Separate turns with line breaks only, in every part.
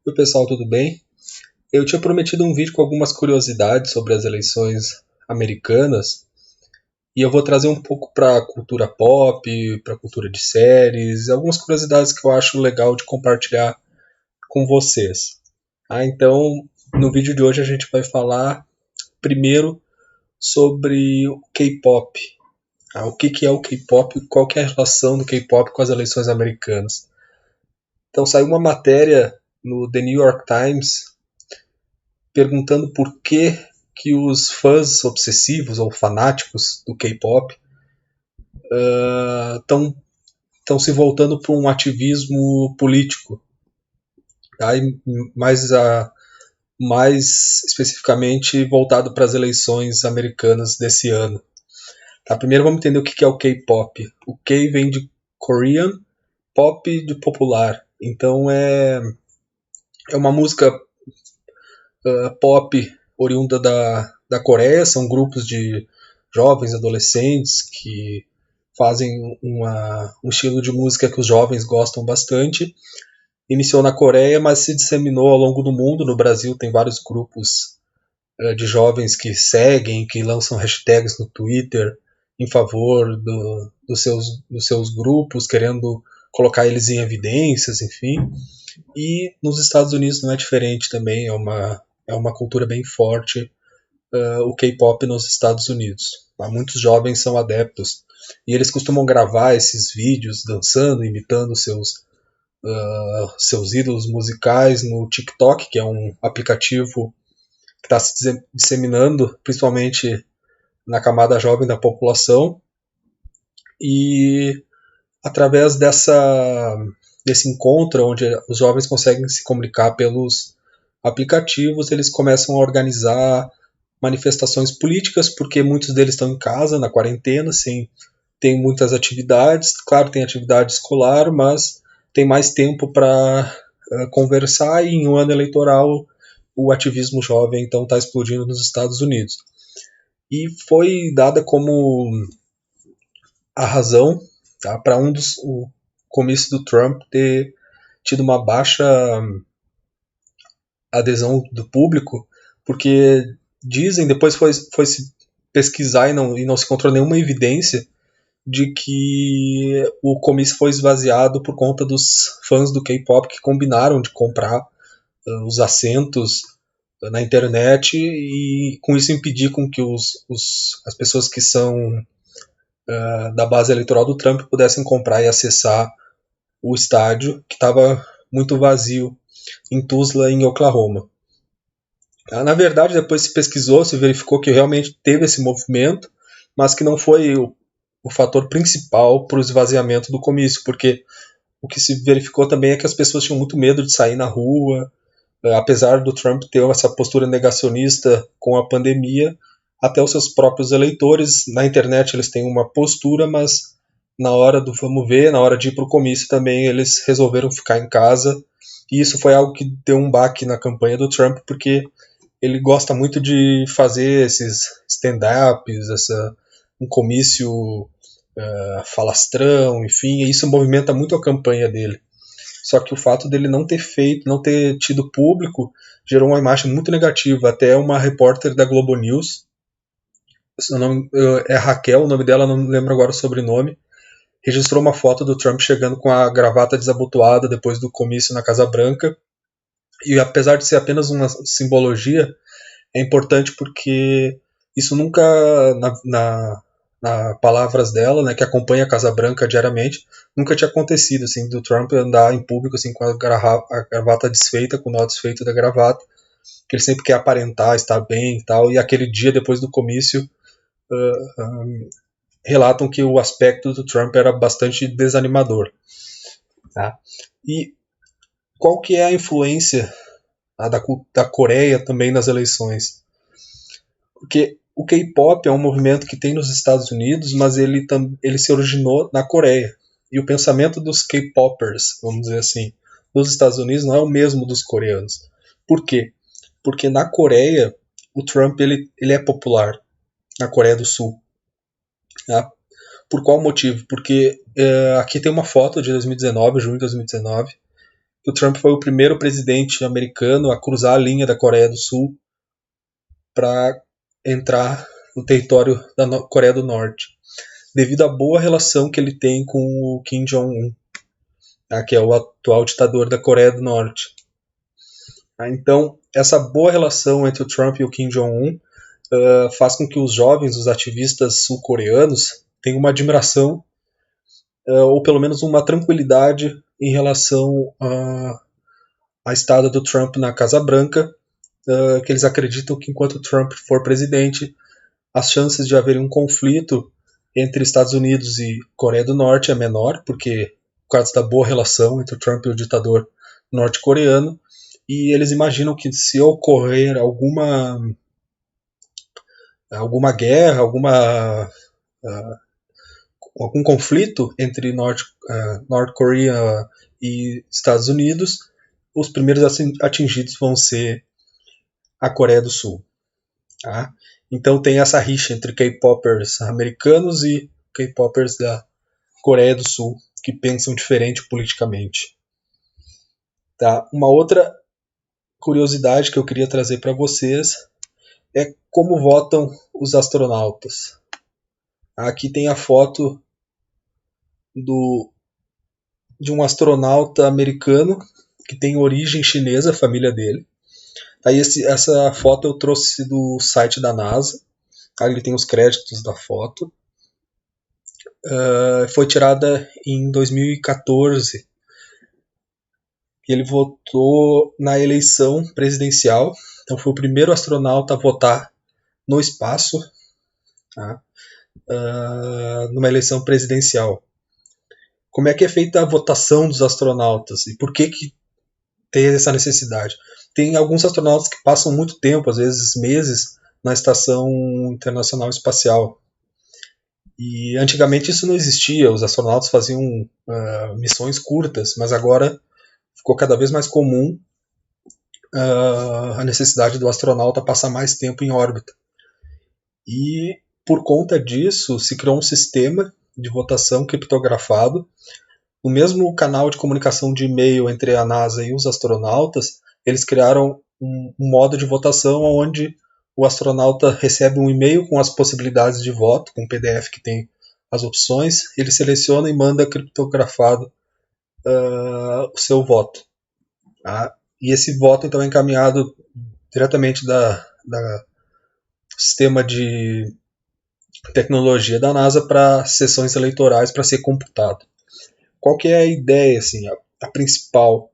Oi pessoal, tudo bem? Eu tinha prometido um vídeo com algumas curiosidades sobre as eleições americanas e eu vou trazer um pouco para a cultura pop, para a cultura de séries, algumas curiosidades que eu acho legal de compartilhar com vocês. Então, no vídeo de hoje a gente vai falar primeiro sobre o K-pop. O que é o K-pop e qual que é a relação do K-pop com as eleições americanas. Então, saiu uma matéria no The New York Times perguntando por que os fãs obsessivos ou fanáticos do K-pop estão se voltando para um ativismo político. Tá? E mais especificamente voltado para as eleições americanas desse ano. Tá? Primeiro vamos entender o que é o K-pop. O K vem de Korean, pop de popular. Então é uma música pop oriunda da Coreia, são grupos de jovens, adolescentes que fazem um estilo de música que os jovens gostam bastante. Iniciou na Coreia, mas se disseminou ao longo do mundo. No Brasil tem vários grupos de jovens que seguem, que lançam hashtags no Twitter em favor dos seus grupos, querendo colocar eles em evidências, enfim. E nos Estados Unidos não é diferente também, é uma cultura bem forte o K-pop nos Estados Unidos. Muitos jovens são adeptos e eles costumam gravar esses vídeos dançando, imitando seus ídolos musicais no TikTok, que é um aplicativo que está se disseminando principalmente na camada jovem da população. E através desse encontro, onde os jovens conseguem se comunicar pelos aplicativos, eles começam a organizar manifestações políticas, porque muitos deles estão em casa, na quarentena, sem tem muitas atividades. Claro, tem atividade escolar, mas tem mais tempo para conversar, e em um ano eleitoral o ativismo jovem então está explodindo nos Estados Unidos. E foi dada como a razão, tá, para o comício do Trump ter tido uma baixa adesão do público, porque dizem, depois foi se pesquisar e não se encontrou nenhuma evidência de que o comício foi esvaziado por conta dos fãs do K-pop que combinaram de comprar os assentos na internet e com isso impedir com que as pessoas que são da base eleitoral do Trump pudessem comprar e acessar o estádio, que estava muito vazio em Tulsa, em Oklahoma. Na verdade, depois se pesquisou, se verificou que realmente teve esse movimento, mas que não foi o fator principal para o esvaziamento do comício, porque o que se verificou também é que as pessoas tinham muito medo de sair na rua, apesar do Trump ter essa postura negacionista com a pandemia, até os seus próprios eleitores, na internet eles têm uma postura, mas na hora do vamos ver, na hora de ir para o comício também, eles resolveram ficar em casa, e isso foi algo que deu um baque na campanha do Trump, porque ele gosta muito de fazer esses stand-ups, um comício falastrão, enfim, e isso movimenta muito a campanha dele. Só que o fato dele não ter feito, não ter tido público, gerou uma imagem muito negativa. Até uma repórter da Globo News, seu nome é Raquel, o nome dela, não lembro agora o sobrenome, registrou uma foto do Trump chegando com a gravata desabotoada depois do comício na Casa Branca. E apesar de ser apenas uma simbologia, é importante porque isso nunca, na palavras dela, né, que acompanha a Casa Branca diariamente, nunca tinha acontecido, assim, do Trump andar em público, assim, com a gravata desfeita, com o nó desfeito da gravata, que ele sempre quer aparentar, estar bem e tal, e aquele dia depois do comício, relatam que o aspecto do Trump era bastante desanimador. Tá? E qual que é a influência da Coreia também nas eleições? Porque o K-pop é um movimento que tem nos Estados Unidos, mas ele se originou na Coreia. E o pensamento dos K-popers, vamos dizer assim, nos Estados Unidos não é o mesmo dos coreanos. Por quê? Porque na Coreia, o Trump ele é popular, na Coreia do Sul. Tá? Por qual motivo? Porque aqui tem uma foto de 2019, junho de 2019, que o Trump foi o primeiro presidente americano a cruzar a linha da Coreia do Sul para entrar no território da Coreia do Norte, devido à boa relação que ele tem com o Kim Jong-un, que é o atual ditador da Coreia do Norte. Então, essa boa relação entre o Trump e o Kim Jong-un faz com que os jovens, os ativistas sul-coreanos, tenham uma admiração ou pelo menos uma tranquilidade em relação à estada do Trump na Casa Branca, que eles acreditam que enquanto o Trump for presidente, as chances de haver um conflito entre Estados Unidos e Coreia do Norte é menor, porque por causa da boa relação entre o Trump e o ditador norte-coreano, e eles imaginam que se ocorrer alguma guerra, algum conflito entre North Korea e Estados Unidos, os primeiros atingidos vão ser a Coreia do Sul. Tá? Então tem essa rixa entre K-popers americanos e K-popers da Coreia do Sul, que pensam diferente politicamente. Tá? Uma outra curiosidade que eu queria trazer para vocês é como votam os astronautas. Aqui tem a foto de um astronauta americano que tem origem chinesa, a família dele. Aí essa foto eu trouxe do site da NASA. Aí ele tem os créditos da foto. Foi tirada em 2014. E ele votou na eleição presidencial. Então foi o primeiro astronauta a votar no espaço, tá? Numa eleição presidencial. Como é que é feita a votação dos astronautas? E por que tem essa necessidade? Tem alguns astronautas que passam muito tempo, às vezes meses, na Estação Internacional Espacial. E antigamente isso não existia, os astronautas faziam missões curtas, mas agora ficou cada vez mais comum a necessidade do astronauta passar mais tempo em órbita. E por conta disso se criou um sistema de votação criptografado. No mesmo canal de comunicação de e-mail entre a NASA e os astronautas, eles criaram um modo de votação onde o astronauta recebe um e-mail com as possibilidades de voto, com um PDF que tem as opções, ele seleciona e manda criptografado o seu voto. Tá? E esse voto então é encaminhado diretamente do sistema de tecnologia da NASA para sessões eleitorais para ser computado. Qual que é a ideia, assim, a principal?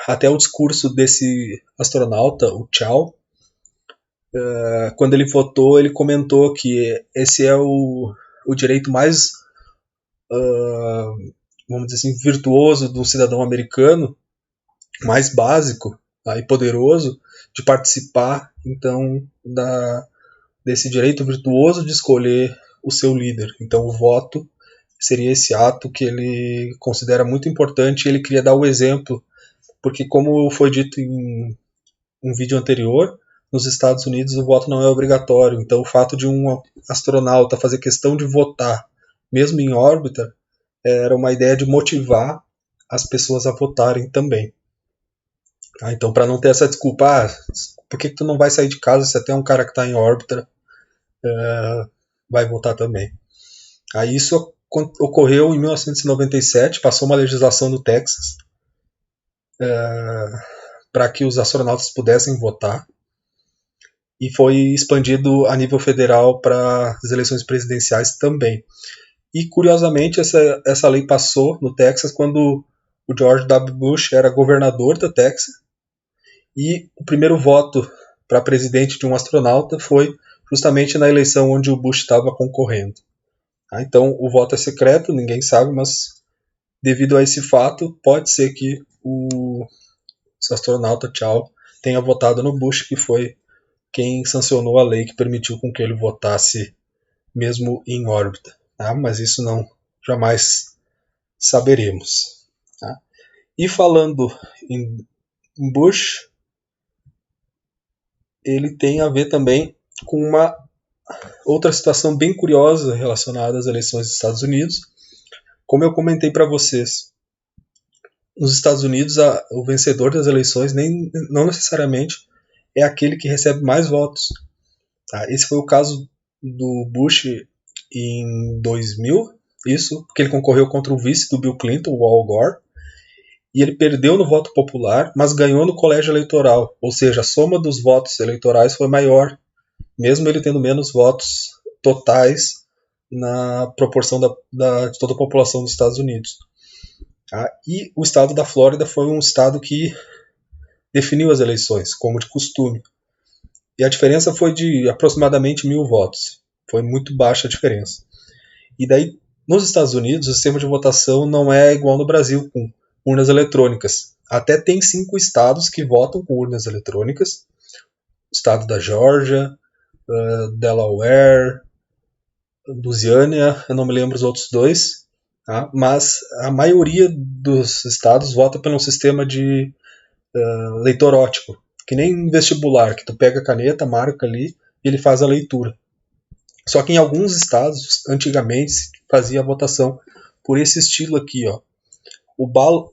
Até o discurso desse astronauta, o Chow, quando ele votou, ele comentou que esse é o direito mais, vamos dizer assim, virtuoso do cidadão americano, mais básico, tá, e poderoso, de participar, então, desse direito virtuoso de escolher o seu líder. Então, o voto seria esse ato que ele considera muito importante e ele queria dar o exemplo, porque como foi dito em um vídeo anterior, nos Estados Unidos o voto não é obrigatório, então o fato de um astronauta fazer questão de votar, mesmo em órbita, era uma ideia de motivar as pessoas a votarem também. Então, para não ter essa desculpa, por que tu não vai sair de casa se até um cara que está em órbita vai votar também? Aí isso ocorreu em 1997, passou uma legislação no Texas para que os astronautas pudessem votar e foi expandido a nível federal para as eleições presidenciais também. E curiosamente essa lei passou no Texas quando o George W. Bush era governador do Texas e o primeiro voto para presidente de um astronauta foi justamente na eleição onde o Bush estava concorrendo. Então o voto é secreto, ninguém sabe, mas devido a esse fato, pode ser que o astronauta Chow tenha votado no Bush, que foi quem sancionou a lei que permitiu com que ele votasse mesmo em órbita. Mas isso não jamais saberemos. E falando em Bush, ele tem a ver também com uma outra situação bem curiosa relacionada às eleições dos Estados Unidos. Como eu comentei para vocês, nos Estados Unidos o vencedor das eleições não necessariamente é aquele que recebe mais votos. Tá? Esse foi o caso do Bush em 2000, isso, porque ele concorreu contra o vice do Bill Clinton, o Al Gore, e ele perdeu no voto popular, mas ganhou no colégio eleitoral, ou seja, a soma dos votos eleitorais foi maior, mesmo ele tendo menos votos totais na proporção de toda a população dos Estados Unidos. Tá? E o estado da Flórida foi um estado que definiu as eleições, como de costume. E a diferença foi de aproximadamente 1.000 votos. Foi muito baixa a diferença. E daí, nos Estados Unidos, o sistema de votação não é igual no Brasil, com urnas eletrônicas. Até tem 5 estados que votam com urnas eletrônicas. O estado da Geórgia, Delaware, Louisiana, eu não me lembro os outros 2. Tá? Mas a maioria dos estados vota pelo sistema de leitor óptico, que nem vestibular, que tu pega a caneta, marca ali e ele faz a leitura. Só que em alguns estados, antigamente, se fazia a votação por esse estilo aqui, ó. O ballot,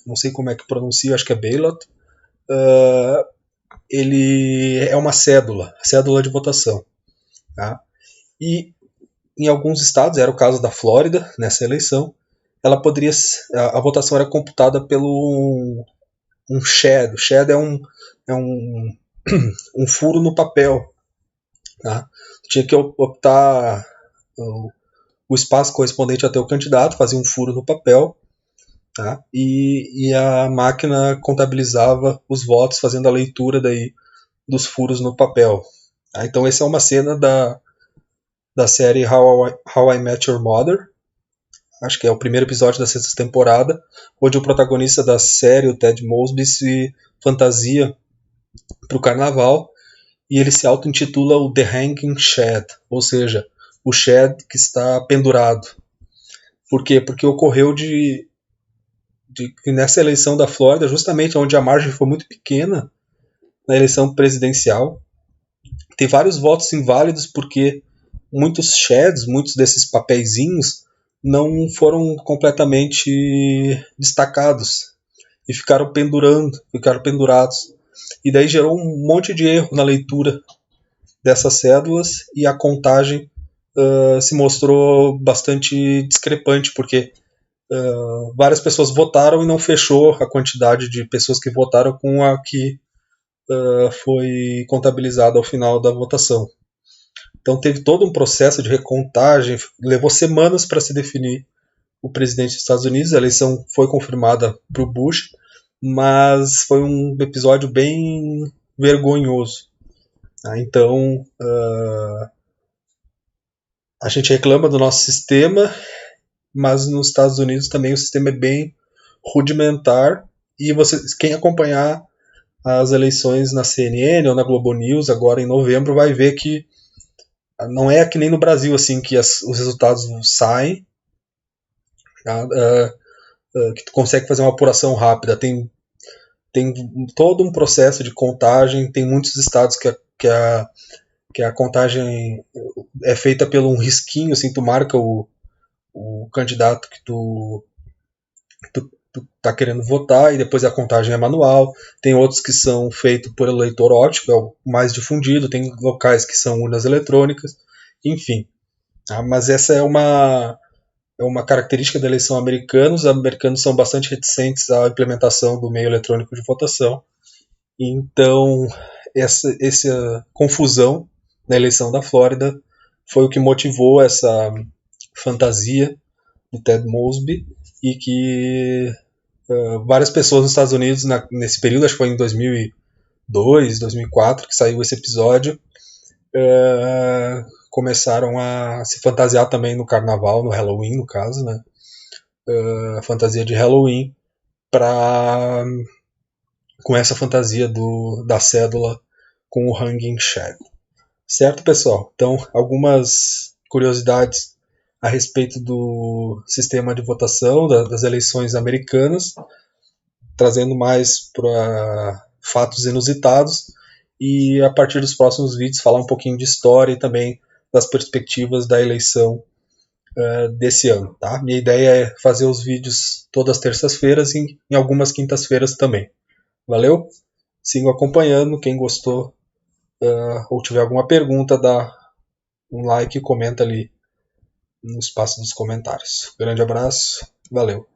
não sei como é que pronuncia, acho que é ballot, ele é uma cédula de votação. Tá? E em alguns estados, era o caso da Flórida, nessa eleição, a votação era computada pelo um shed. O shed é um furo no papel. Tá? Tinha que optar o espaço correspondente até o candidato, fazia um furo no papel, tá? E a máquina contabilizava os votos, fazendo a leitura daí dos furos no papel. Tá? Então essa é uma cena da série How I Met Your Mother, acho que é o primeiro episódio da 6ª temporada, onde o protagonista da série, o Ted Mosby, se fantasia para o carnaval e ele se auto-intitula o The Hanging Shed, ou seja, o shed que está pendurado. Por quê? Porque ocorreu de nessa eleição da Flórida, justamente onde a margem foi muito pequena, na eleição presidencial, tem vários votos inválidos porque muitos sheds, muitos desses papeizinhos, não foram completamente destacados e ficaram pendurados. E daí gerou um monte de erro na leitura dessas cédulas e a contagem se mostrou bastante discrepante, porque várias pessoas votaram e não fechou a quantidade de pessoas que votaram com a que foi contabilizada ao final da votação. Então teve todo um processo de recontagem, levou semanas para se definir o presidente dos Estados Unidos. A eleição foi confirmada para o Bush, mas foi um episódio bem vergonhoso. Então a gente reclama do nosso sistema, mas nos Estados Unidos também o sistema é bem rudimentar, e quem acompanhar as eleições na CNN ou na Globo News agora em novembro vai ver que não é que nem no Brasil, assim, que os resultados saem, tá? Que tu consegue fazer uma apuração rápida. Tem todo um processo de contagem, tem muitos estados que a contagem é feita pelo um risquinho, assim, tu marca o candidato que tu tá querendo votar, e depois a contagem é manual. Tem outros que são feitos por eleitor óptico, é o mais difundido. Tem locais que são urnas eletrônicas, enfim. Tá? Mas essa é uma característica da eleição americana. Os americanos são bastante reticentes à implementação do meio eletrônico de votação. Então, essa confusão na eleição da Flórida foi o que motivou essa fantasia do Ted Mosby, e que várias pessoas nos Estados Unidos, nesse período, acho que foi em 2002, 2004, que saiu esse episódio, começaram a se fantasiar também no carnaval, no Halloween, no caso, né? Fantasia de Halloween, com essa fantasia da cédula com o Hanging Shed. Certo, pessoal? Então, algumas curiosidades a respeito do sistema de votação das eleições americanas, trazendo mais para fatos inusitados, e a partir dos próximos vídeos falar um pouquinho de história e também das perspectivas da eleição desse ano, tá? Minha ideia é fazer os vídeos todas as terças-feiras e em algumas quintas-feiras também. Valeu? Sigam acompanhando. Quem gostou ou tiver alguma pergunta, dá um like e comenta ali no espaço dos comentários. Grande abraço, valeu!